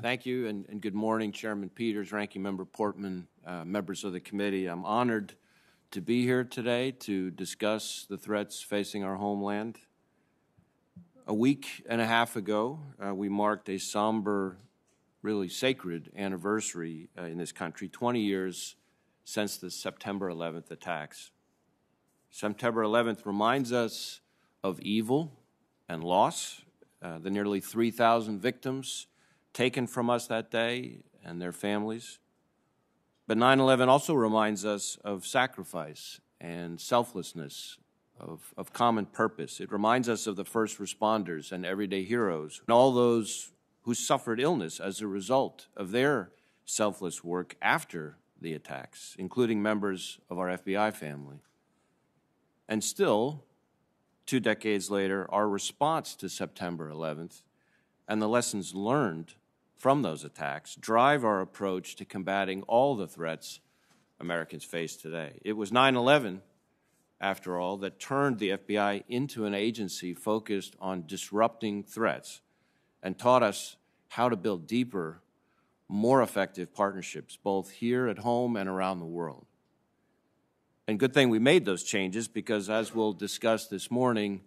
Thank you, and good morning, Chairman Peters, Ranking Member Portman, members of the committee. I'm honored to be here today to discuss the threats facing our homeland. A week and a half ago, we marked a somber, really sacred anniversary in this country, 20 years since the September 11th attacks. September 11th reminds us of evil and loss, the nearly 3,000 victims taken from us that day and their families. But 9/11 also reminds us of sacrifice and selflessness, of common purpose. It reminds us of the first responders and everyday heroes, and all those who suffered illness as a result of their selfless work after the attacks, including members of our FBI family. And still, 2 decades later, our response to September 11th and the lessons learned from those attacks drive our approach to combating all the threats Americans face today. It was 9/11, after all, that turned the FBI into an agency focused on disrupting threats and taught us how to build deeper, more effective partnerships, both here at home and around the world. And good thing we made those changes because, as we'll discuss this morning,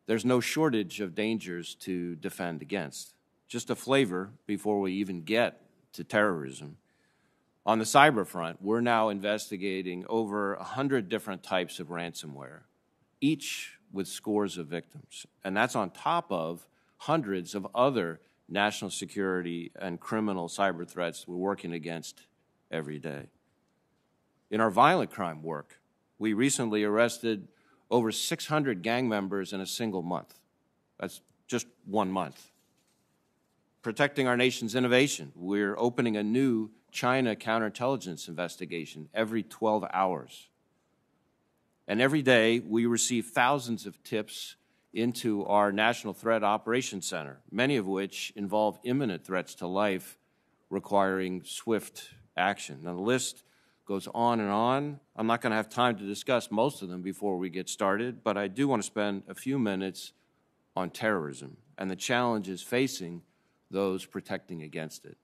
there's no shortage of dangers to defend against. Just a flavor before we even get to terrorism. On the cyber front, we're now investigating over 100 different types of ransomware, each with scores of victims. And that's on top of hundreds of other national security and criminal cyber threats we're working against every day. In our violent crime work, we recently arrested over 600 gang members in a single month. That's just 1 month. Protecting our nation's innovation, we're opening a new China counterintelligence investigation every 12 hours. And every day, we receive thousands of tips into our National Threat Operations Center, many of which involve imminent threats to life requiring swift action. Now, the list goes on and on. I'm not going to have time to discuss most of them before we get started, but I do want to spend a few minutes on terrorism and the challenges facing those protecting against it.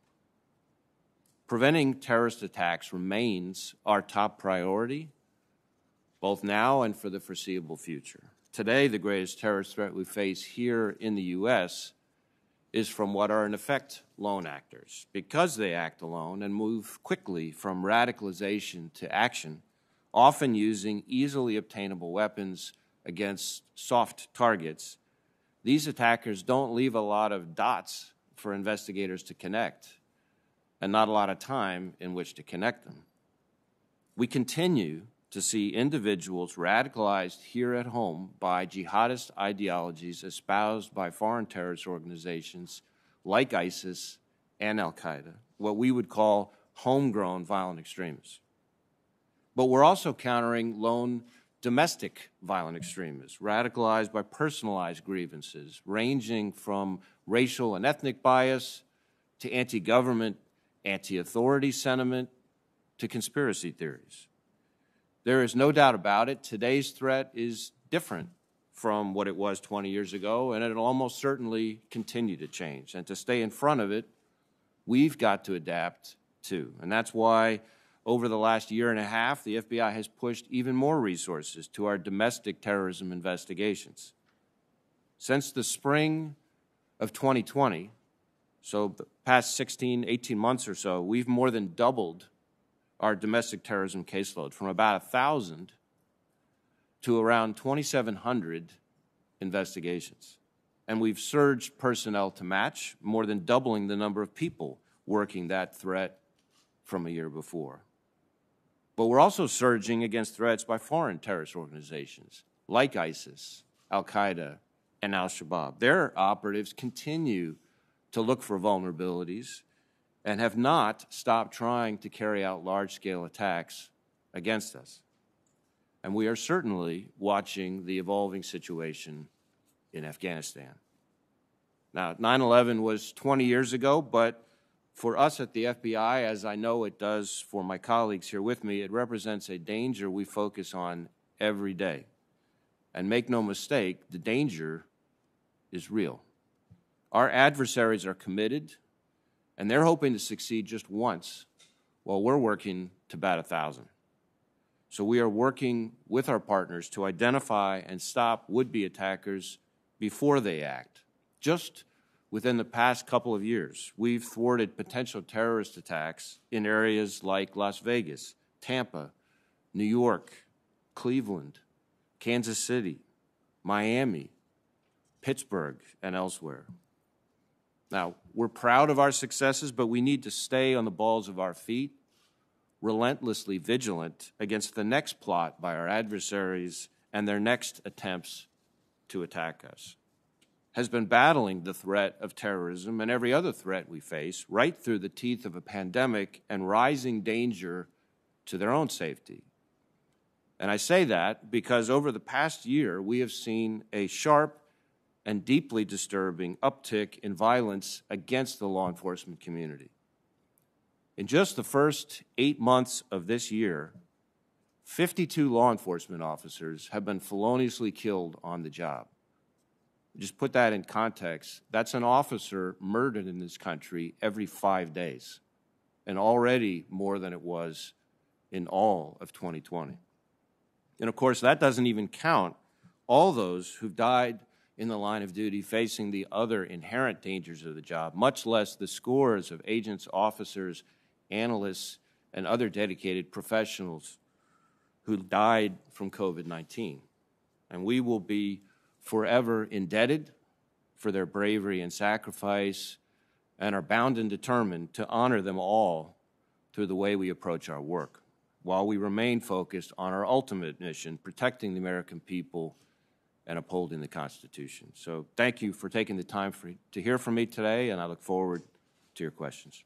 Preventing terrorist attacks remains our top priority, both now and for the foreseeable future. Today, the greatest terrorist threat we face here in the U.S. is from what are in effect lone actors. Because they act alone and move quickly from radicalization to action, often using easily obtainable weapons against soft targets, these attackers don't leave a lot of dots for investigators to connect, and not a lot of time in which to connect them. We continue to see individuals radicalized here at home by jihadist ideologies espoused by foreign terrorist organizations like ISIS and al-Qaeda, what we would call homegrown violent extremists. But we're also countering lone domestic violent extremists, radicalized by personalized grievances, ranging from racial and ethnic bias to anti-government, anti-authority sentiment to conspiracy theories. There is no doubt about it, today's threat is different from what it was 20 years ago, and it'll almost certainly continue to change. And to stay in front of it, we've got to adapt too. And that's why over the last year and a half, the FBI has pushed even more resources to our domestic terrorism investigations. Since the spring of 2020, so the past 16, 18 months or so, we've more than doubled our domestic terrorism caseload from about 1,000 to around 2,700 investigations. And we've surged personnel to match, more than doubling the number of people working that threat from a year before. But we're also surging against threats by foreign terrorist organizations like ISIS, al-Qaeda, and al-Shabaab. Their operatives continue to look for vulnerabilities and have not stopped trying to carry out large-scale attacks against us. And we are certainly watching the evolving situation in Afghanistan. Now, 9/11 was 20 years ago, but for us at the FBI, as I know it does for my colleagues here with me, it represents a danger we focus on every day. And make no mistake, the danger is real. Our adversaries are committed, And they're hoping to succeed just once, while we're working to bat 1,000. So we are working with our partners to identify and stop would-be attackers before they act. Just within the past couple of years, we've thwarted potential terrorist attacks in areas like Las Vegas, Tampa, New York, Cleveland, Kansas City, Miami, Pittsburgh, and elsewhere. Now, we're proud of our successes, but we need to stay on the balls of our feet, relentlessly vigilant against the next plot by our adversaries and their next attempts to attack us. Has been battling the threat of terrorism and every other threat we face right through the teeth of a pandemic and rising danger to their own safety. And I say that because over the past year, we have seen a sharp and deeply disturbing uptick in violence against the law enforcement community. In just the first 8 months of this year, 52 law enforcement officers have been feloniously killed on the job. Just put that in context, that's an officer murdered in this country every 5 days, and already more than it was in all of 2020. And of course, that doesn't even count all those who've died in the line of duty facing the other inherent dangers of the job, much less the scores of agents, officers, analysts, and other dedicated professionals who died from COVID-19. And we will be forever indebted for their bravery and sacrifice and are bound and determined to honor them all through the way we approach our work, while we remain focused on our ultimate mission, protecting the American people and upholding the Constitution. So thank you for taking the time to hear from me today, and I look forward to your questions.